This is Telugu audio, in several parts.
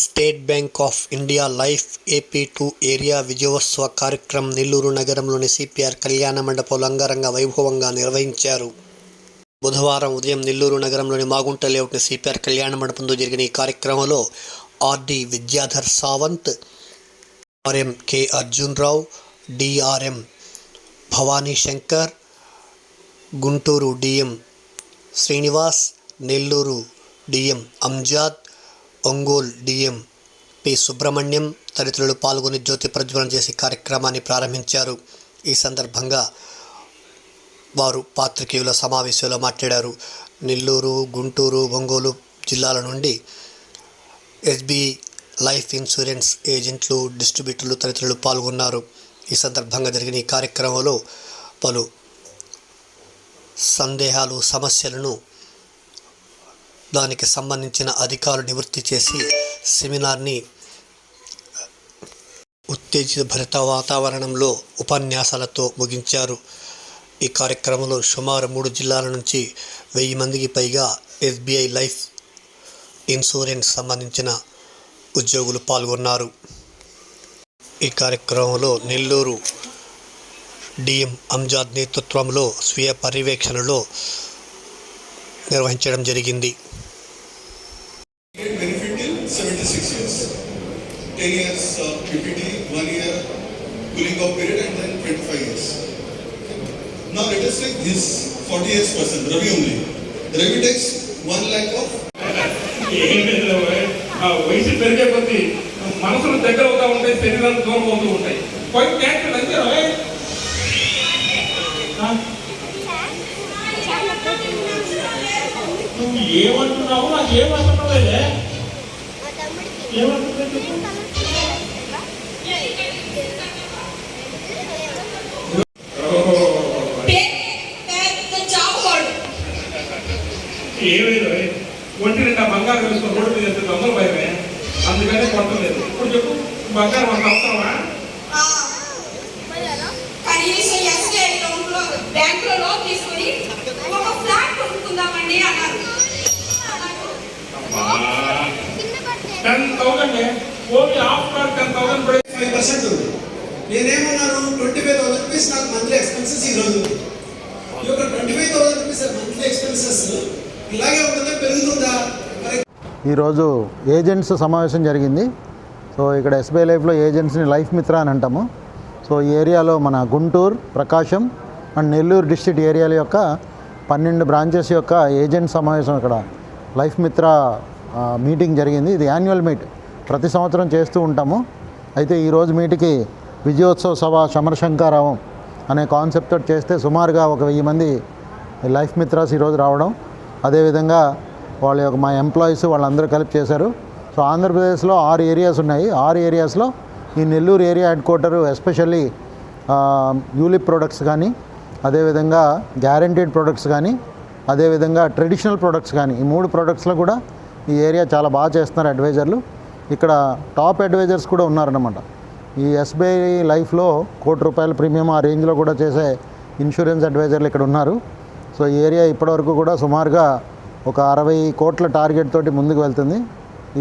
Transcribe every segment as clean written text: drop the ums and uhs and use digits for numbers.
State Bank of India life AP2 area విజయోత్సవ కార్యక్రమం నెల్లూరు నగరంలోని సిపిఆర్ కళ్యాణ మండపంలో అంగరంగ వైభవంగా నిర్వహించారు. బుధవారం ఉదయం నెల్లూరు నగరంలోని మాగుంట లేఅవుట్ని సిపిఆర్ కళ్యాణ మండపంలో జరిగిన ఈ కార్యక్రమంలో R D Vidyadhar Sawant, RM K Arjun Rao, DRM Bhavani Shankar, Guntur DM Srinivas, Nellore DM Amjad, Ongole DM P Subrahmanyam తదితరులు పాల్గొని జ్యోతి ప్రజ్వలన చేసి కార్యక్రమాన్ని ప్రారంభించారు. ఈ సందర్భంగా వారు పాత్రికేయుల సమావేశంలో మాట్లాడారు. నెల్లూరు, గుంటూరు, ఒంగోలు జిల్లాల నుండి SBI లైఫ్ ఇన్సూరెన్స్ ఏజెంట్లు, డిస్ట్రిబ్యూటర్లు తదితరులు పాల్గొన్నారు. ఈ సందర్భంగా జరిగిన ఈ కార్యక్రమంలో పలు సందేహాలు, సమస్యలను దానికి సంబంధించిన అధికారులు నివృత్తి చేసి సెమినార్ని ఉత్తేజిత భరిత వాతావరణంలో ఉపన్యాసాలతో ముగించారు. ఈ కార్యక్రమంలో సుమారు 3 జిల్లాల నుంచి 1000 మందికి పైగా SBI లైఫ్ ఇన్సూరెన్స్ సంబంధించిన ఉద్యోగులు పాల్గొన్నారు. ఈ కార్యక్రమంలో నెల్లూరు DM అంజాద్ నేతృత్వంలో స్వీయ పర్యవేక్షణలో నిర్వహించడం జరిగింది. 76 years, 10 years PPT, 1 year cooling off period, and then 25 years. Now let us take this 40 years person, Ravi only. Ravi takes 1 lakh of. వయసు పెరిగే కొద్దీ మనసులు దగ్గర అవుతా ఉంటాయి, శరీరాలు దూరం అవుతూ ఉంటాయి. నువ్వు ఏమంటున్నావు? నాకు ఏమంటున్నావులే. ఏమైనా ఒంటి నిండా బంగారం వేసుకొని రోడ్డు మీద దొంగలు భయమే, అందుకనే కొట్టలేదు. ఇప్పుడు చెప్పు, బంగారం అంత అవసరమా? బ్యాంకులో లోన్ తీసుకుని ఒక ఫ్లాట్ కొనుక్కుందామండి అన్నారు. 10,000 ఓన్లీ ఆఫ్టర్ 10,000 5% ఉంది. నేనేమన్నాను, 25,000 రూపీస్ నాకు మంత్లీ ఎక్స్పెన్సెస్ ఈరోజు. ఈ యొక్క 25,000 రూపీస్ మంత్లీ ఎక్స్పెన్సెస్ ఇలాగే ఉంటుందా, పెరుగుతుందా? ఈరోజు ఏజెంట్స్ సమావేశం జరిగింది. సో ఇక్కడ SBI లైఫ్లో ఏజెంట్స్ని లైఫ్ మిత్ర అని అంటాము. సో ఈ ఏరియాలో మన గుంటూరు, ప్రకాశం అండ్ నెల్లూరు డిస్ట్రిక్ట్ ఏరియాల యొక్క 12 బ్రాంచెస్ యొక్క ఏజెంట్ సమావేశం ఇక్కడ లైఫ్ మిత్ర మీటింగ్ జరిగింది. ఇది యాన్యువల్ మీట్, ప్రతి సంవత్సరం చేస్తూ ఉంటాము. అయితే ఈరోజు మీటింగ్కి విజయోత్సవ సభ సమరశంకారావం అనే కాన్సెప్ట్తో చేస్తే సుమారుగా ఒక 1000 మంది లైఫ్ మిత్రాస్ ఈరోజు రావడం, అదేవిధంగా వాళ్ళ యొక్క మా ఎంప్లాయీస్ వాళ్ళందరూ కలిపి చేశారు. సో ఆంధ్రప్రదేశ్లో 6 ఏరియాస్ ఉన్నాయి. 6 ఏరియాస్లో ఈ Nellore area head quarter especially ULIP products కానీ, అదేవిధంగా గ్యారంటీడ్ ప్రొడక్ట్స్ కానీ, అదేవిధంగా ట్రెడిషనల్ ప్రొడక్ట్స్ కానీ, ఈ 3 ప్రొడక్ట్స్లో కూడా ఈ ఏరియా చాలా బాగా చేస్తున్నారు అడ్వైజర్లు. ఇక్కడ టాప్ అడ్వైజర్స్ కూడా ఉన్నారన్నమాట. ఈ SBI లైఫ్లో ₹1,00,00,000 ప్రీమియం ఆ రేంజ్లో కూడా చేసే ఇన్సూరెన్స్ అడ్వైజర్లు ఇక్కడ ఉన్నారు. సో ఈ ఏరియా ఇప్పటివరకు కూడా సుమారుగా ఒక 60 కోట్ల టార్గెట్ తోటి ముందుకు వెళ్తుంది.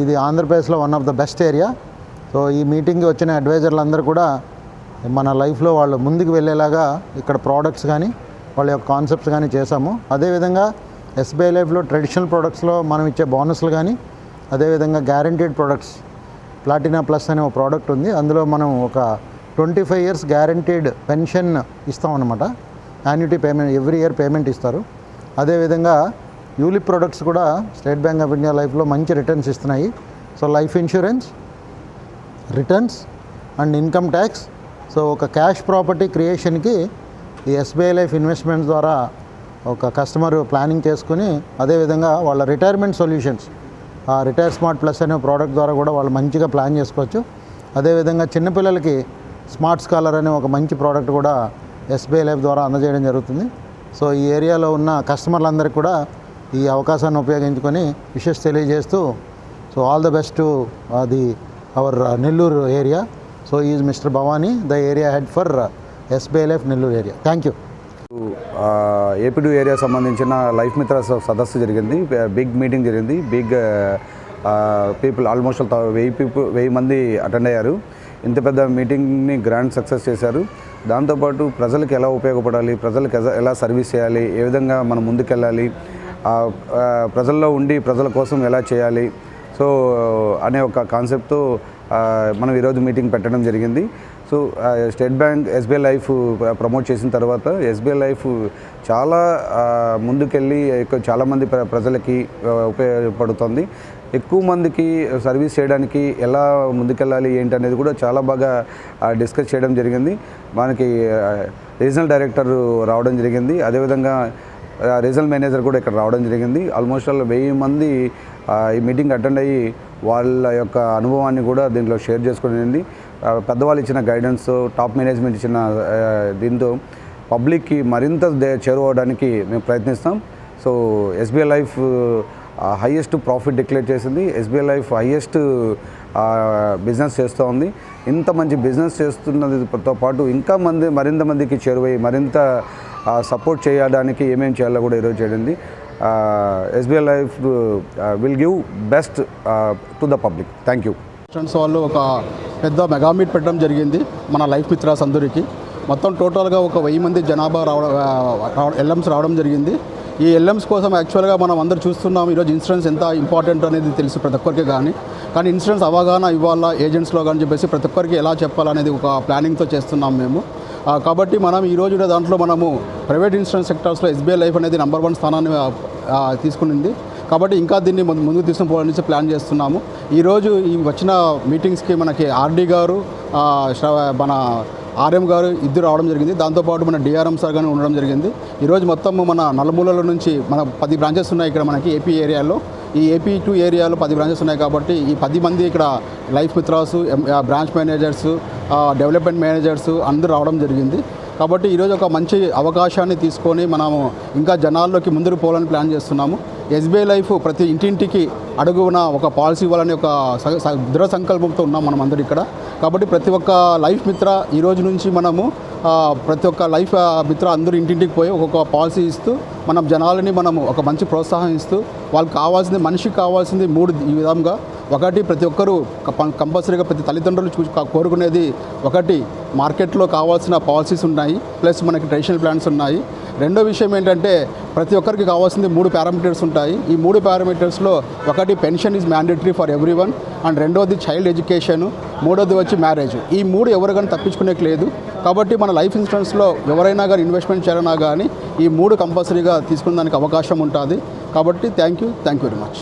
ఇది ఆంధ్రప్రదేశ్లో one of the best area. So ఈ మీటింగ్కి వచ్చిన అడ్వైజర్లు అందరూ కూడా మన లైఫ్లో వాళ్ళు ముందుకు వెళ్ళేలాగా ఇక్కడ ప్రోడక్ట్స్ కానీ వాళ్ళ యొక్క కాన్సెప్ట్స్ కానీ చేశాము. అదేవిధంగా SBI లైఫ్లో ట్రెడిషనల్ ప్రొడక్ట్స్లో మనం ఇచ్చే బోనస్లు కానీ, అదేవిధంగా గ్యారంటీడ్ ప్రొడక్ట్స్ ప్లాటినా ప్లస్ అనే ఒక ప్రోడక్ట్ ఉంది. అందులో మనం ఒక 25 ఇయర్స్ గ్యారంటీడ్ పెన్షన్ ఇస్తామన్నమాట. Annuity payment every year payment ఇస్తారు. అదేవిధంగా యూలిప్ ప్రొడక్ట్స్ కూడా స్టేట్ బ్యాంక్ ఆఫ్ ఇండియా లైఫ్లో మంచి రిటర్న్స్ ఇస్తున్నాయి. So life insurance, returns and income tax. So ఒక క్యాష్ ప్రాపర్టీ క్రియేషన్కి ఈ SBI లైఫ్ ఇన్వెస్ట్మెంట్స్ ద్వారా ఒక కస్టమర్ ప్లానింగ్ చేసుకుని, అదేవిధంగా వాళ్ళ retirement solutions retire smart plus అనే ప్రోడక్ట్ ద్వారా కూడా వాళ్ళు మంచిగా ప్లాన్ చేసుకోవచ్చు. అదేవిధంగా చిన్నపిల్లలకి స్మార్ట్ స్కాలర్ అనే ఒక మంచి ప్రోడక్ట్ కూడా SBI లైఫ్ ద్వారా అందజేయడం జరుగుతుంది. సో ఈ ఏరియాలో ఉన్న కస్టమర్లందరికీ కూడా ఈ అవకాశాన్ని ఉపయోగించుకొని విషెస్ తెలియజేస్తూ, so all the best to our Nellore area. So is mister Bhavani, the area head for SBI life Nellore area. Thank you. AP2 area సంబంధించిన లైఫ్ మిత్ర సదస్సు జరిగింది. బిగ్ మీటింగ్ జరిగింది. బిగ్ పీపుల్ ఆల్మోస్ట్ 1000 మంది అటెండ్ అయ్యారు. ఇంత పెద్ద మీటింగ్ని గ్రాండ్ సక్సెస్ చేశారు. దాంతోపాటు ప్రజలకు ఎలా ఉపయోగపడాలి, ప్రజలకు ఎలా సర్వీస్ చేయాలి, ఏ విధంగా మనం ముందుకెళ్ళాలి, ప్రజల్లో ఉండి ప్రజల కోసం ఎలా చేయాలి సో అనే ఒక కాన్సెప్ట్తో మనం ఈరోజు మీటింగ్ పెట్టడం జరిగింది. So state bank SBI life promote చేసిన తర్వాత ఎస్బీఐ లైఫ్ చాలా ముందుకెళ్ళి చాలామంది ప్రజలకి ఉపయోగపడుతుంది. ఎక్కువ మందికి సర్వీస్ చేయడానికి ఎలా ముందుకెళ్ళాలి ఏంటి అనేది కూడా చాలా బాగా డిస్కస్ చేయడం జరిగింది. మనకి రీజనల్ డైరెక్టర్ రావడం జరిగింది, అదేవిధంగా రీజనల్ మేనేజర్ కూడా ఇక్కడ రావడం జరిగింది. ఆల్మోస్ట్ 1000 మంది ఈ మీటింగ్ అటెండ్ అయ్యి వాళ్ళ యొక్క అనుభవాన్ని కూడా దీంట్లో షేర్ చేసుకునేది. పెద్దవాళ్ళు ఇచ్చిన గైడెన్స్, టాప్ మేనేజ్మెంట్ ఇచ్చిన దీంతో పబ్లిక్కి మరింత చేరువడానికి మేము ప్రయత్నిస్తాం. So SBI life highest profit declare చేసింది. ఎస్బీఐ లైఫ్ హైయెస్ట్ బిజినెస్ చేస్తూ ఉంది. ఇంత మంచి బిజినెస్ చేస్తున్నదితో పాటు ఇంకా మరింత మందికి చేరువై మరింత సపోర్ట్ చేయడానికి ఏమేమి చేయాలో కూడా ఈరోజు చేయండి. SBI life will give best to the public. Thank you. Insurance వాళ్ళు ఒక పెద్ద మెగా మీట్ పెట్టడం జరిగింది మన లైఫ్ మిత్రాస్ అందరికీ. మొత్తం టోటల్గా ఒక 1000 మంది జనాభా ఎల్ఎమ్స్ రావడం జరిగింది. ఈ ఎల్ఎమ్స్ కోసం యాక్చువల్గా మనం అందరూ చూస్తున్నాం ఈరోజు ఇన్సూరెన్స్ ఎంత ఇంపార్టెంట్ అనేది తెలుసు ప్రతి ఒక్కరికి. కానీ ఇన్సూరెన్స్ అవగాహన ఇవ్వాలా ఏజెంట్స్లో కానీ చెప్పేసి ప్రతి ఒక్కరికి ఎలా చెప్పాలనేది ఒక ప్లానింగ్తో చేస్తున్నాం మేము. కాబట్టి మనం ఈరోజు దాంట్లో మనము ప్రైవేట్ ఇన్సూరెన్స్ సెక్టార్స్లో ఎస్బీఐ లైఫ్ అనేది నెంబర్ 1 స్థానాన్ని తీసుకునింది. కాబట్టి ఇంకా దీన్ని ముందుకు తీసుకుని పోవాలని ప్లాన్ చేస్తున్నాము. ఈరోజు ఈ వచ్చిన మీటింగ్స్కి మనకి ఆర్డీ గారు, మన ఆర్ఎం గారు ఇద్దరు రావడం జరిగింది. దాంతోపాటు మన డిఆర్ఎం సార్ కానీ ఉండడం జరిగింది. ఈరోజు మొత్తం మన నలుమూలల నుంచి మన 10 బ్రాంచెస్ ఉన్నాయి ఇక్కడ మనకి ఏపీ ఏరియాలో. ఈ ఏపీ 2 ఏరియాలో 10 బ్రాంచెస్ ఉన్నాయి. కాబట్టి ఈ 10 మంది ఇక్కడ లైఫ్ మిత్రాసు, బ్రాంచ్ మేనేజర్సు, డెవలప్మెంట్ మేనేజర్సు అందరూ రావడం జరిగింది. కాబట్టి ఈరోజు ఒక మంచి అవకాశాన్ని తీసుకొని మనము ఇంకా జనాల్లోకి ముందుకు పోవాలని ప్లాన్ చేస్తున్నాము. ఎస్బీఐ లైఫ్ ప్రతి ఇంటింటికి అడుగున ఒక పాలసీ ఇవ్వాలని ఒక దృఢ సంకల్పంతో ఉన్నాం మనం అందరూ ఇక్కడ. కాబట్టి ప్రతి ఒక్క లైఫ్ మిత్ర ఈ రోజు నుంచి మనము ప్రతి ఒక్క లైఫ్ మిత్ర అందరూ ఇంటింటికి పోయి ఒక్కొక్క పాలసీ ఇస్తూ మనం జనాలని మనము ఒక మంచి ప్రోత్సాహం ఇస్తూ వాళ్ళకి కావాల్సింది, మనిషికి కావాల్సింది 3 ఈ విధంగా. ఒకటి, ప్రతి ఒక్కరూ కంపల్సరీగా ప్రతి తల్లిదండ్రులు కోరుకునేది ఒకటి, మార్కెట్లో కావాల్సిన పాలసీస్ ఉన్నాయి, ప్లస్ మనకి ట్రెడిషనల్ ప్లాన్స్ ఉన్నాయి. రెండో విషయం ఏంటంటే ప్రతి ఒక్కరికి కావాల్సింది 3 పారామీటర్స్ ఉంటాయి. ఈ 3 పారామీటర్స్లో ఒకటి pension is mandatory for every one, and రెండోది చైల్డ్ ఎడ్యుకేషను, మూడోది వచ్చి మ్యారేజ్. ఈ 3 ఎవరు కానీ తప్పించుకునేకి లేదు. కాబట్టి మన లైఫ్ ఇన్సూరెన్స్లో ఎవరైనా కానీ ఇన్వెస్ట్మెంట్ చేయాలన్నా కానీ ఈ 3 కంపల్సరీగా తీసుకునే దానికి అవకాశం ఉంటుంది. కాబట్టి థ్యాంక్ యూ వెరీ మచ్.